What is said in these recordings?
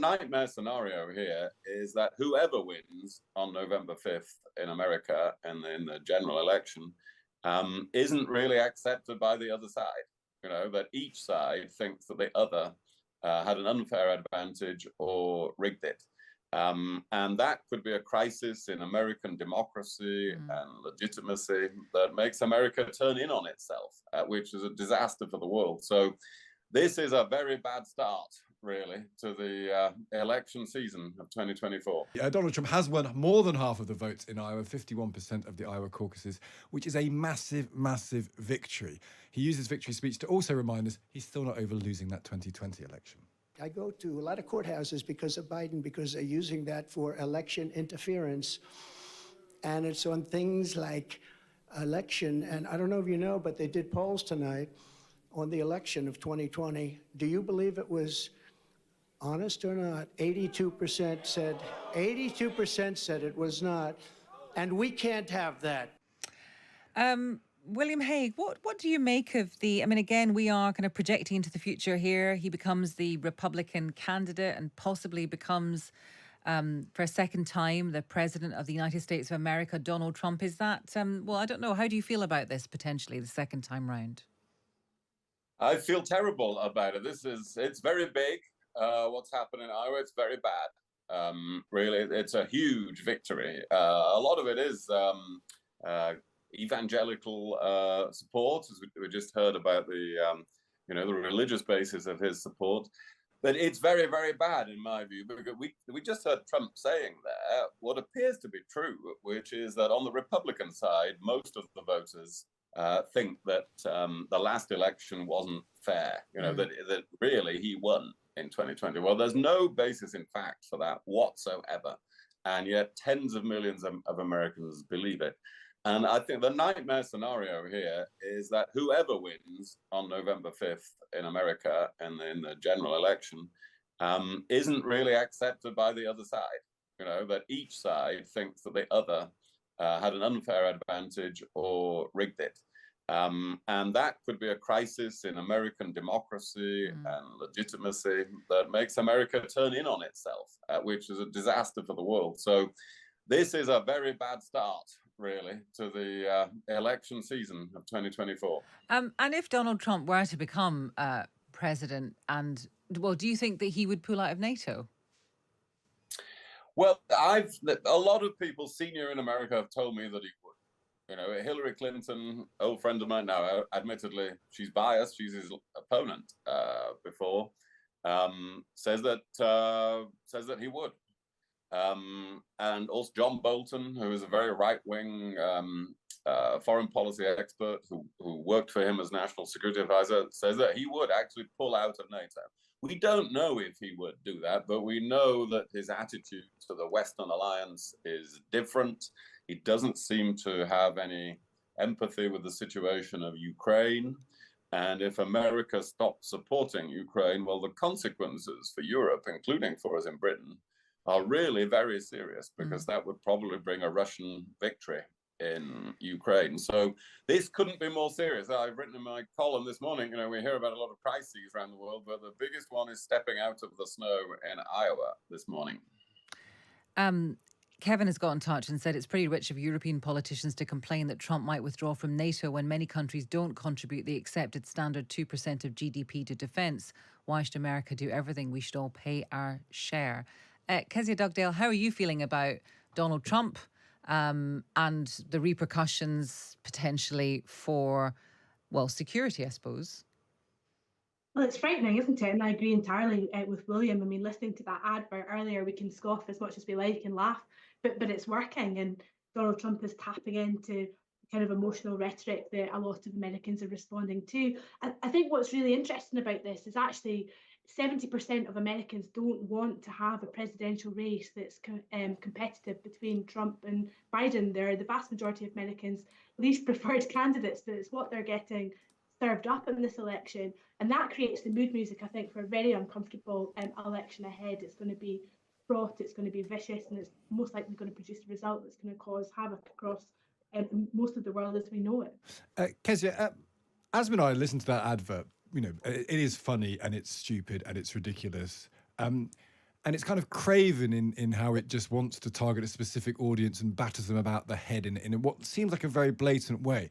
nightmare scenario here is that whoever wins on November 5th in America and in the general election isn't really accepted by the other side. That each side thinks that the other had an unfair advantage or rigged it. And that could be a crisis in American democracy and legitimacy that makes America turn in on itself, which is a disaster for the world. So this is a very bad start, really, to the election season of 2024. Donald Trump has won more than half of the votes in Iowa, 51% of the Iowa caucuses, which is a massive, massive victory. He used his victory speech to also remind us he's still not over losing that 2020 election. I go to a lot of courthouses because of Biden, because they're using that for election interference. And it's on things like election. And I don't know if you know, but they did polls tonight on the election of 2020. Do you believe it was honest or not? 82% said it was not. And we can't have that. William Hague, what do you make of again, we are kind of projecting into the future here. He becomes the Republican candidate and possibly becomes, for a second time, the President of the United States of America, Donald Trump. Is that, I don't know. How do you feel about this potentially the second time round? I feel terrible about it. It's very big. What's happened in Iowa, it's very bad. Really, it's a huge victory. A lot of it is evangelical support, as we just heard about the religious basis of his support. But it's very, very bad in my view, because we just heard Trump saying there what appears to be true, which is that on the Republican side, most of the voters think that the last election wasn't fair, that really he won in 2020. Well, there's no basis in fact for that whatsoever. And yet tens of millions of Americans believe it. And I think the nightmare scenario here is that whoever wins on November 5th in America and in the general election isn't really accepted by the other side. That each side thinks that the other had an unfair advantage or rigged it. And that could be a crisis in American democracy and legitimacy that makes America turn in on itself, which is a disaster for the world. So this is a very bad start, really, to the election season of 2024. And if Donald Trump were to become president, do you think that he would pull out of NATO? Well, a lot of people senior in America have told me that he would. Hillary Clinton, old friend of mine now, admittedly, she's biased. She's his opponent before, says that he would. And also John Bolton, who is a very right-wing foreign policy expert who worked for him as national security advisor, says that he would actually pull out of NATO. We don't know if he would do that, but we know that his attitude to the Western alliance is different. He doesn't seem to have any empathy with the situation of Ukraine. And if America stops supporting Ukraine, well, the consequences for Europe, including for us in Britain, are really very serious, because that would probably bring a Russian victory in Ukraine. So this couldn't be more serious. I've written in my column this morning, we hear about a lot of crises around the world, but the biggest one is stepping out of the snow in Iowa this morning. Kevin has got in touch and said it's pretty rich of European politicians to complain that Trump might withdraw from NATO when many countries don't contribute the accepted standard 2% of GDP to defence. Why should America do everything? We should all pay our share. Kzia, Dugdale, how are you feeling about Donald Trump and the repercussions potentially for, security, I suppose? Well, it's frightening, isn't it? And I agree entirely with William. Listening to that advert earlier, we can scoff as much as we like and laugh, but it's working. And Donald Trump is tapping into kind of emotional rhetoric that a lot of Americans are responding to. And I think what's really interesting about this is actually 70% of Americans don't want to have a presidential race that's competitive between Trump and Biden. They're the vast majority of Americans' least preferred candidates, but it's what they're getting served up in this election. And that creates the mood music, I think, for a very uncomfortable election ahead. It's going to be fraught, it's going to be vicious, and it's most likely going to produce a result that's going to cause havoc across most of the world as we know it. Kzia, as when I listened to that advert, it is funny and it's stupid and it's ridiculous. And it's kind of craven in how it just wants to target a specific audience and batters them about the head in what seems like a very blatant way.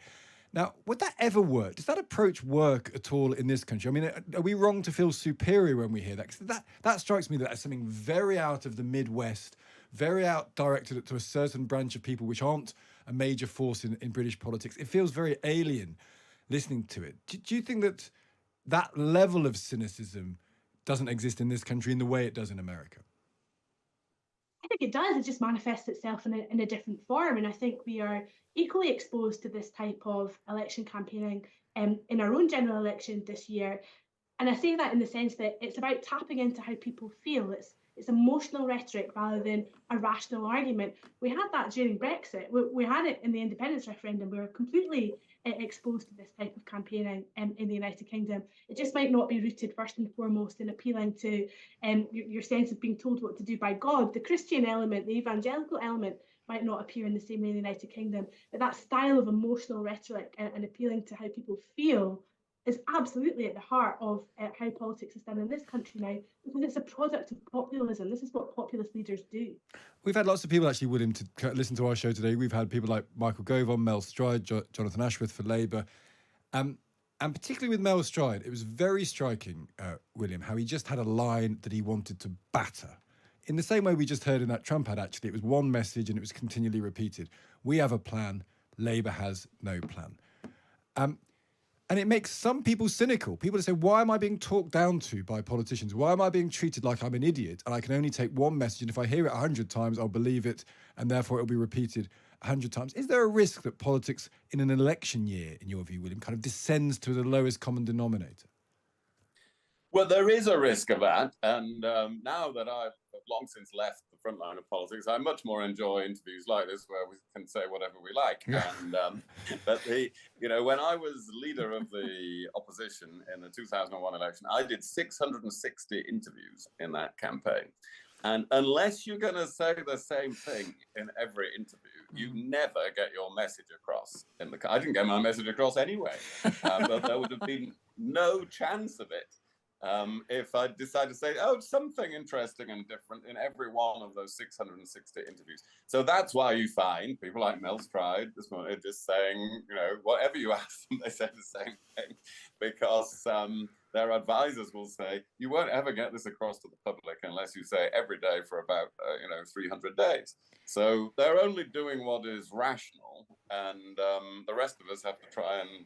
Now, would that ever work? Does that approach work at all in this country? I mean, are we wrong to feel superior when we hear that? 'Cause that strikes me that as something very out of the Midwest, very out directed to a certain branch of people which aren't a major force in British politics. It feels very alien listening to it. Do you think that that level of cynicism doesn't exist in this country in the way it does in America? I think it does. It just manifests itself in a different form. And I think we are equally exposed to this type of election campaigning in our own general election this year. And I say that in the sense that it's about tapping into how people feel. It's emotional rhetoric rather than a rational argument. We had that during Brexit. We had it in the independence referendum. We were completely exposed to this type of campaigning in the United Kingdom. It just might not be rooted first and foremost in appealing to your sense of being told what to do by God. The Christian element, the evangelical element might not appear in the same way in the United Kingdom, but that style of emotional rhetoric and appealing to how people feel is absolutely at the heart of how politics is done in this country now, because it's a product of populism. This is what populist leaders do. We've had lots of people actually, William, to listen to our show today. We've had people like Michael Gove on, Mel Stride, Jonathan Ashworth for Labour. And particularly with Mel Stride, it was very striking, William, how he just had a line that he wanted to batter. In the same way we just heard in that Trump ad, actually, it was one message and it was continually repeated. We have a plan. Labour has no plan. And it makes some people cynical. People say, why am I being talked down to by politicians? Why am I being treated like I'm an idiot? And I can only take one message, and if I hear it 100 times, I'll believe it, and therefore it'll be repeated 100 times. Is there a risk that politics in an election year, in your view, William, kind of descends to the lowest common denominator? Well, there is a risk of that. And now that I've long since left the front line of politics, I much more enjoy interviews like this where we can say whatever we like. Yeah. And but when I was leader of the opposition in the 2001 election, I did 660 interviews in that campaign. And unless you're going to say the same thing in every interview, you never get your message across. I didn't get my message across anyway, but there would have been no chance of it. If I decided to say, something interesting and different in every one of those 660 interviews. So that's why you find people like Mel Stride this morning just saying, whatever you ask them, they say the same thing, because their advisors will say, you won't ever get this across to the public unless you say every day for about, 300 days. So they're only doing what is rational, and the rest of us have to try and,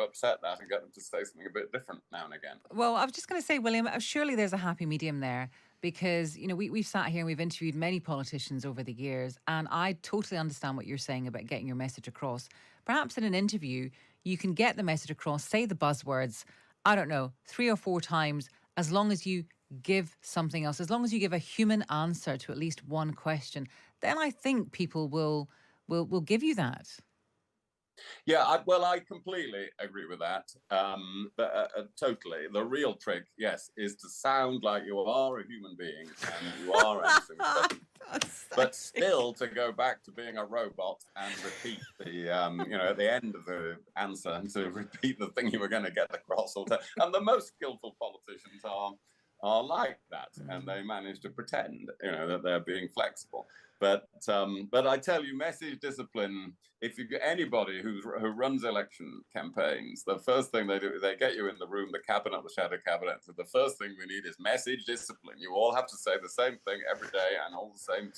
upset that and get them to say something a bit different now and again. Well, I was just going to say, William, surely there's a happy medium there, because, we've sat here and we've interviewed many politicians over the years, and I totally understand what you're saying about getting your message across. Perhaps in an interview, you can get the message across, say the buzzwords, I don't know, 3 or 4 times, as long as you give something else, as long as you give a human answer to at least one question, then I think people will give you that. Yeah, I completely agree with that. Totally. The real trick, yes, is to sound like you are a human being and you are answering questions, but still to go back to being a robot and repeat at the end of the answer, and to repeat the thing you were going to get across. And the most skillful politicians are like that, and they manage to pretend, that they're being flexible. But I tell you, message discipline, if you get anybody who runs election campaigns, the first thing they do is they get you in the room, the cabinet, the shadow cabinet. So the first thing we need is message discipline. You all have to say the same thing every day and all the same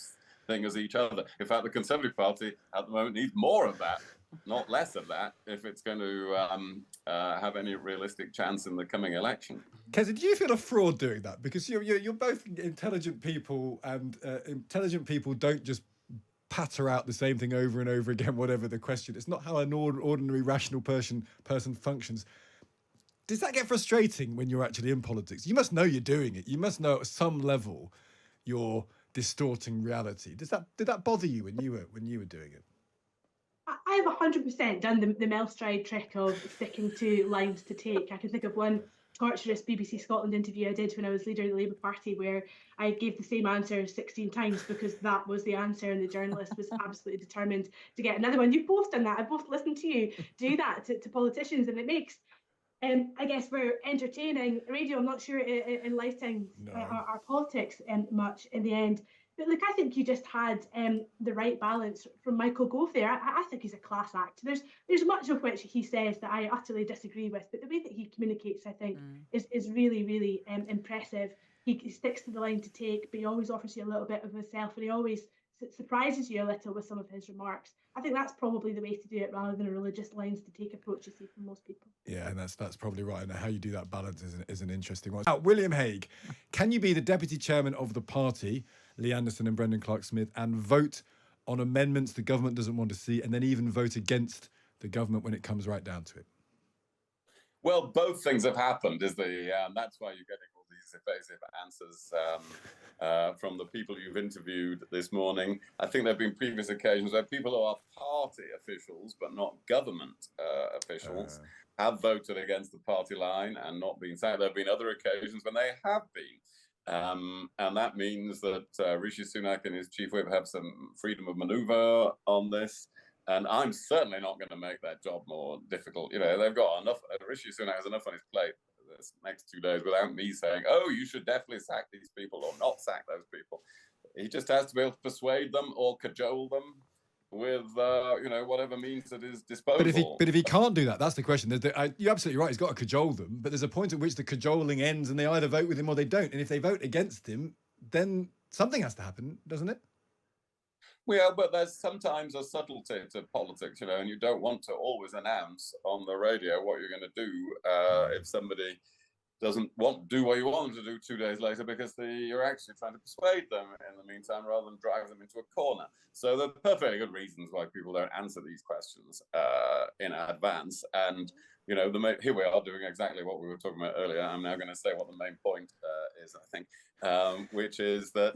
thing as each other. In fact, the Conservative Party at the moment needs more of that, not less of that, if it's going to have any realistic chance in the coming election. Kzia, do you feel a fraud doing that? Because you're both intelligent people, and intelligent people don't just patter out the same thing over and over again, whatever the question. It's not how an ordinary, rational person functions. Does that get frustrating when you're actually in politics? You must know you're doing it. You must know at some level you're distorting reality. Did that bother you when you were doing it? I've 100% done the Mel Stride trick of sticking to lines to take. I can think of one torturous BBC Scotland interview I did when I was leader of the Labour Party, where I gave the same answer 16 times because that was the answer, and the journalist was absolutely determined to get another one. You've both done that. I've both listened to you do that to politicians, and it makes I guess we're entertaining radio. I'm not sure enlightening our politics much in the end. But look, I think you just had the right balance from Michael Gove there. I think he's a class act. There's much of which he says that I utterly disagree with, but the way that he communicates, I think, is really, really impressive. He sticks to the line to take, but he always offers you a little bit of himself, and he always surprises you a little with some of his remarks. I think that's probably the way to do it, rather than a religious lines to take approach you see from most people. Yeah, and that's probably right. And how you do that balance is an interesting one. Now, William Hague, can you be the deputy chairman of the party, Lee Anderson and Brendan Clark-Smith, and vote on amendments the government doesn't want to see, and then even vote against the government when it comes right down to it? Well, both things have happened. That's why you're getting all these evasive answers from the people you've interviewed this morning. I think there have been previous occasions where people who are party officials but not government officials have voted against the party line and not been sacked. There have been other occasions when they have been. And that means that Rishi Sunak and his chief whip have some freedom of manoeuvre on this. And I'm certainly not going to make that job more difficult. You know, they've got enough. Rishi Sunak has enough on his plate this next 2 days without me saying, oh, you should definitely sack these people or not sack those people. He just has to be able to persuade them or cajole them with, whatever means at his disposal. But if he can't do that, that's the question. You're absolutely right. He's got to cajole them. But there's a point at which the cajoling ends and they either vote with him or they don't. And if they vote against him, then something has to happen, doesn't it? Well, but there's sometimes a subtlety to politics, and you don't want to always announce on the radio what you're going to do if somebody doesn't do what you want them to do 2 days later, because you're actually trying to persuade them in the meantime rather than drive them into a corner. So there are perfectly good reasons why people don't answer these questions in advance. And, here we are doing exactly what we were talking about earlier. I'm now going to say what the main point is, I think, which is that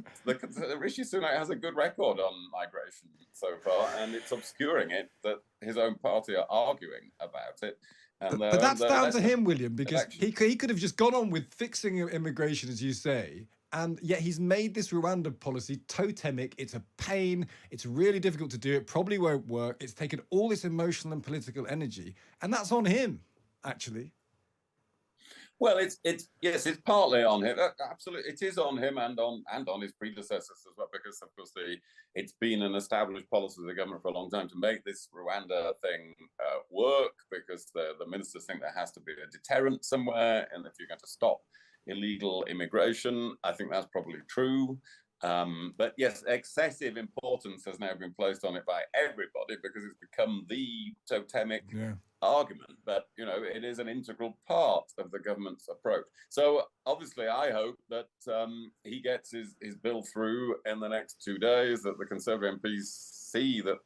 Rishi Sunak has a good record on migration so far, and it's obscuring it that his own party are arguing about it. But that's down to him, William, because he could have just gone on with fixing immigration, as you say, and yet he's made this Rwanda policy totemic. It's a pain. It's really difficult to do. It probably won't work. It's taken all this emotional and political energy, and that's on him, actually. Well, it's partly on him. Absolutely, it is on him and on his predecessors as well, because of course it's been an established policy of the government for a long time to make this Rwanda thing work, because the ministers think there has to be a deterrent somewhere, and if you're going to stop illegal immigration, I think that's probably true. But yes, excessive importance has now been placed on it by everybody because it's become the totemic argument. But, it is an integral part of the government's approach. So obviously, I hope that he gets his bill through in the next 2 days, that the Conservative MPs see that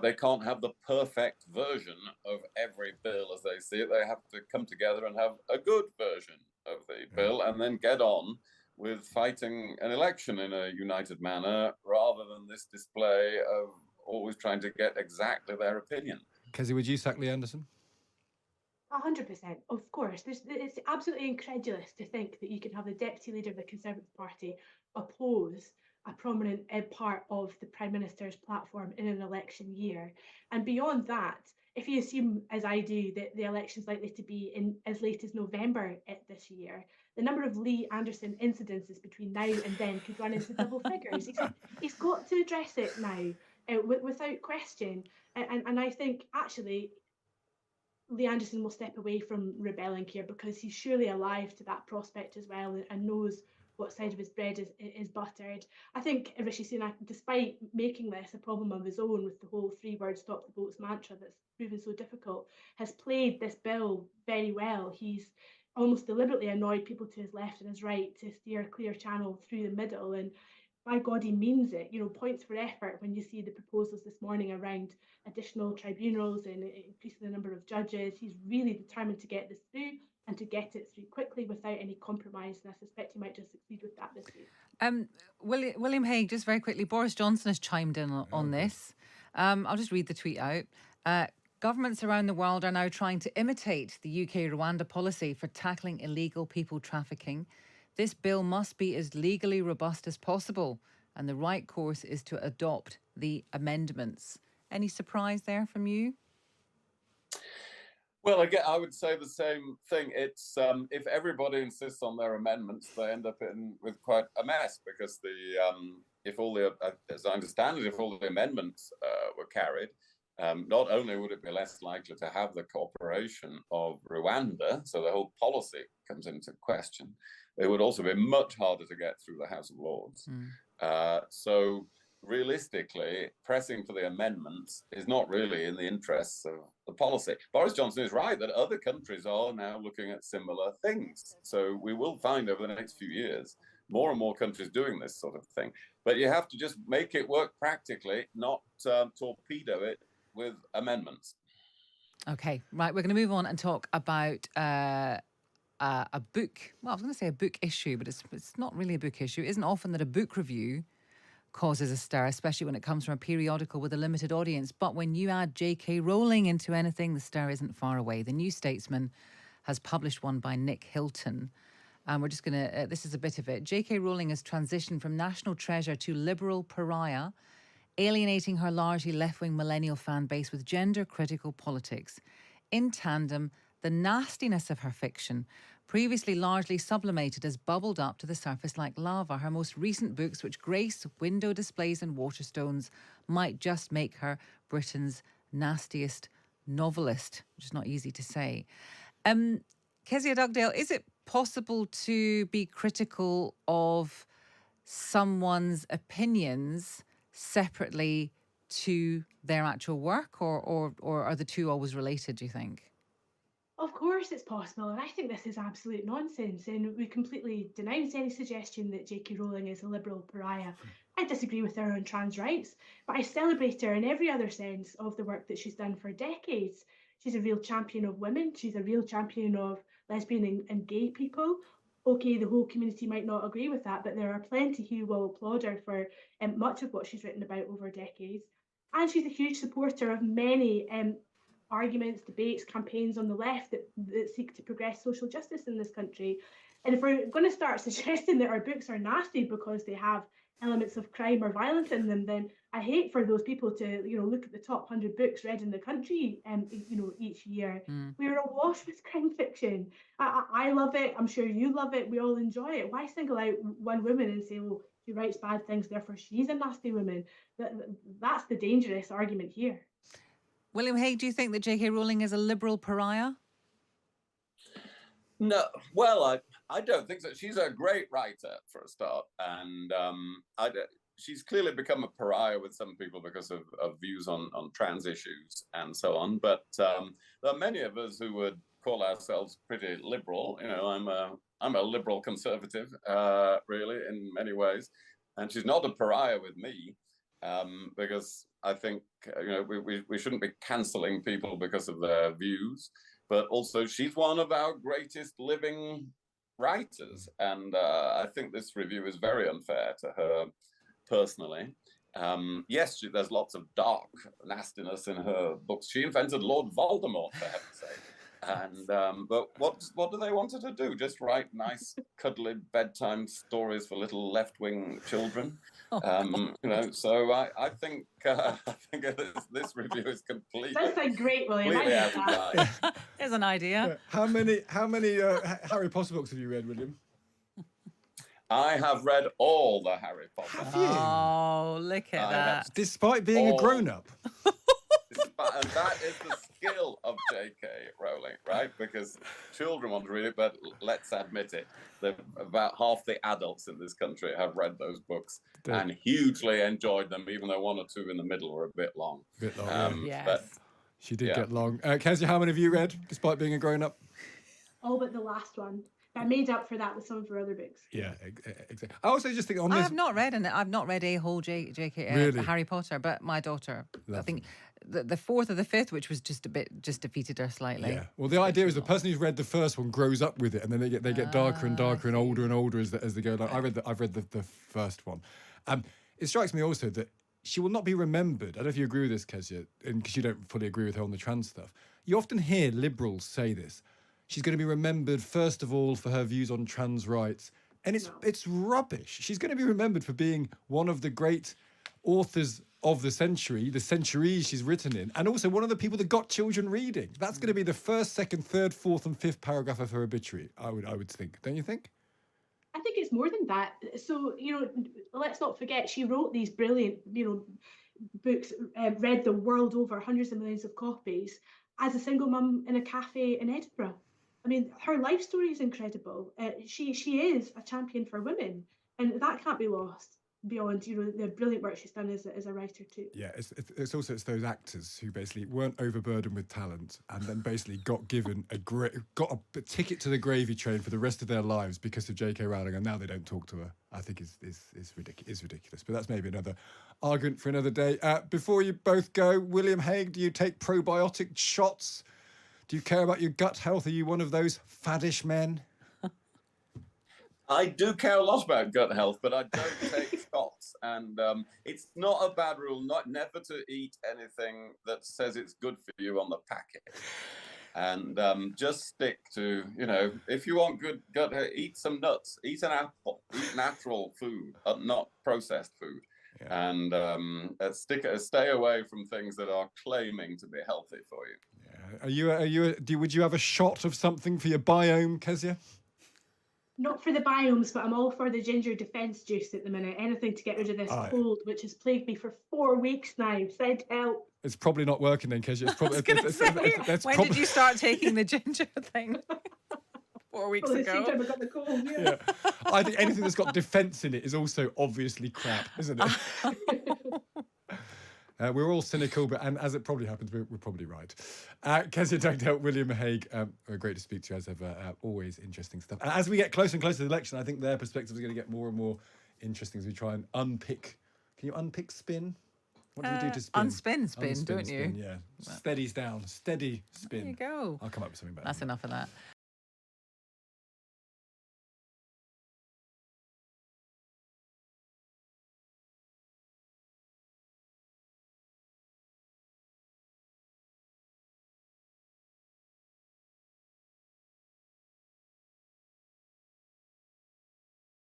they can't have the perfect version of every bill as they see it. They have to come together and have a good version of the bill and then get on with fighting an election in a united manner, rather than this display of always trying to get exactly their opinion. Kzia, would you sack Lee Anderson? 100%, of course. It's absolutely incredulous to think that you can have the deputy leader of the Conservative Party oppose a prominent part of the Prime Minister's platform in an election year. And beyond that, if you assume, as I do, that the election is likely to be in as late as November this year, the number of Lee Anderson incidences between now and then could run into double figures. He's got to address it now, without question. And I think, actually, Lee Anderson will step away from rebelling here, because he's surely alive to that prospect as well, and knows what side of his bread is buttered. I think Rishi Sunak, despite making this a problem of his own with the whole 3-word stop the votes mantra that's proven so difficult, has played this bill very well. He's almost deliberately annoyed people to his left and his right to steer a clear channel through the middle. And by God, he means it. Points for effort when you see the proposals this morning around additional tribunals and increasing the number of judges. He's really determined to get this through, and to get it through quickly without any compromise. And I suspect he might just succeed with that this week. William Hague, just very quickly, Boris Johnson has chimed in on this. I'll just read the tweet out. Governments around the world are now trying to imitate the UK Rwanda policy for tackling illegal people trafficking. This bill must be as legally robust as possible, and the right course is to adopt the amendments. Any surprise there from you? Well, again, I would say the same thing. It's if everybody insists on their amendments, they end up with quite a mess, because if all the, as I understand it, if all the amendments were carried, not only would it be less likely to have the cooperation of Rwanda, so the whole policy comes into question, it would also be much harder to get through the House of Lords. So realistically, pressing for the amendments is not really in the interests of the policy. Boris Johnson is right that other countries are now looking at similar things. So we will find over the next few years more and more countries doing this sort of thing. But you have to just make it work practically, not torpedo it with amendments. Okay, right. We're going to move on and talk about a book. Well, I was going to say a book issue, but it's not really a book issue. It isn't often that a book review causes a stir, especially when it comes from a periodical with a limited audience. But when you add J.K. Rowling into anything, the stir isn't far away. The New Statesman has published one by Nick Hilton. And we're just going to, this is a bit of it. J.K. Rowling has transitioned from national treasure to liberal pariah, alienating her largely left-wing millennial fan base with gender-critical politics. In tandem, the nastiness of her fiction, previously largely sublimated, has bubbled up to the surface like lava. Her most recent books, which grace window displays and waterstones, might just make her Britain's nastiest novelist, which is not easy to say. Kzia Dugdale, is it possible to be critical of someone's opinions separately to their actual work, or are the two always related, do you think? Of course it's possible, and I think this is absolute nonsense, and we completely denounce any suggestion that J.K. Rowling is a liberal pariah. I disagree with her on trans rights, but I celebrate her in every other sense of the work that she's done for decades. She's a real champion of women. She's a real champion of lesbian and gay people. Okay, the whole community might not agree with that, but there are plenty who will applaud her for much of what she's written about over decades. And she's a huge supporter of many arguments, debates, campaigns on the left that seek to progress social justice in this country. And if we're going to start suggesting that our books are nasty because they have elements of crime or violence in them, then I hate for those people to, look at the top 100 books read in the country, each year. We are awash with crime fiction. I love it. I'm sure you love it. We all enjoy it. Why single out one woman and say, well, she writes bad things, therefore she's a nasty woman? That's the dangerous argument here. William Hague, do you think that J.K. Rowling is a liberal pariah? No, well, I don't think so. She's a great writer for a start, and she's clearly become a pariah with some people because of views on trans issues and so on. But there are many of us who would call ourselves pretty liberal. I'm a liberal conservative, really, in many ways, and she's not a pariah with me. Because I think we shouldn't be cancelling people because of their views, but also she's one of our greatest living writers, and I think this review is very unfair to her personally. Yes, there's lots of dark nastiness in her books. She invented Lord Voldemort, for heaven's sake. And but what do they want her to do? Just write nice, cuddly bedtime stories for little left-wing children? So I think this review is completely. That's a great, William. Here's an idea. How many Harry Potter books have you read, William? I have read all the Harry Potter. Have you? Oh, look at that! Despite being a grown-up. And that is the skill of J.K. Rowling, right? Because children want to read it, but let's admit it, about half the adults in this country have read those books and hugely enjoyed them, even though one or two in the middle were a bit long. Yes. But, she did get long. Kzia, how many have you read, despite being a grown-up? All but the last one. I made up for that with some of her other books. Yeah, exactly. I also just think on this. I've not read a whole J.K. Really? Harry Potter, but my daughter, I think the fourth or the fifth, which was just defeated her slightly. Yeah. Well, the idea is the person who's read the first one grows up with it, and then they get darker and darker and older as they go along. I've read the first one. It strikes me also that she will not be remembered. I don't know if you agree with this, Kzia, because you don't fully agree with her on the trans stuff. You often hear liberals say this. She's going to be remembered, first of all, for her views on trans rights. And it's rubbish. She's going to be remembered for being one of the great authors of the century, the centuries she's written in, and also one of the people that got children reading. That's going to be the first, second, third, fourth, and fifth paragraph of her obituary. I would think. Don't you think? I think it's more than that. So, let's not forget she wrote these brilliant, books, read the world over, hundreds of millions of copies, as a single mum in a cafe in Edinburgh. I mean, her life story is incredible. She is a champion for women, and that can't be lost beyond, the brilliant work she's done as a writer too. Yeah, it's also those actors who basically weren't overburdened with talent and then basically got given got a ticket to the gravy train for the rest of their lives because of J.K. Rowling, and now they don't talk to her. I think is ridiculous. But that's maybe another argument for another day. Before you both go, William Hague, do you take probiotic shots? Do you care about your gut health? Are you one of those faddish men? I do care a lot about gut health, but I don't take shots. And it's not a bad rule never to eat anything that says it's good for you on the packet. And just stick to, if you want good gut health, eat some nuts, eat an apple, eat natural food, not processed food. Yeah. And stay away from things that are claiming to be healthy for you. Yeah. Would you have a shot of something for your biome, Kzia? Not for the biomes, but I'm all for the ginger defence juice at the minute. Anything to get rid of this cold, which has plagued me for 4 weeks now. Send help. It's probably not working then, Kzia. When did you start taking the ginger thing? 4 weeks ago. The same time I got the cold, yeah. I think anything that's got defence in it is also obviously crap, isn't it? We're all cynical, and as it probably happens, we're probably right. Kzia Dugdale, William Hague, great to speak to you as ever. Always interesting stuff. As we get closer and closer to the election, I think their perspectives are going to get more and more interesting as we try and unpick. Can you unpick spin? What do you do to spin? Unspin, don't you? Yeah. Steady's down. Steady spin. There you go. I'll come up with something better. That's enough of that.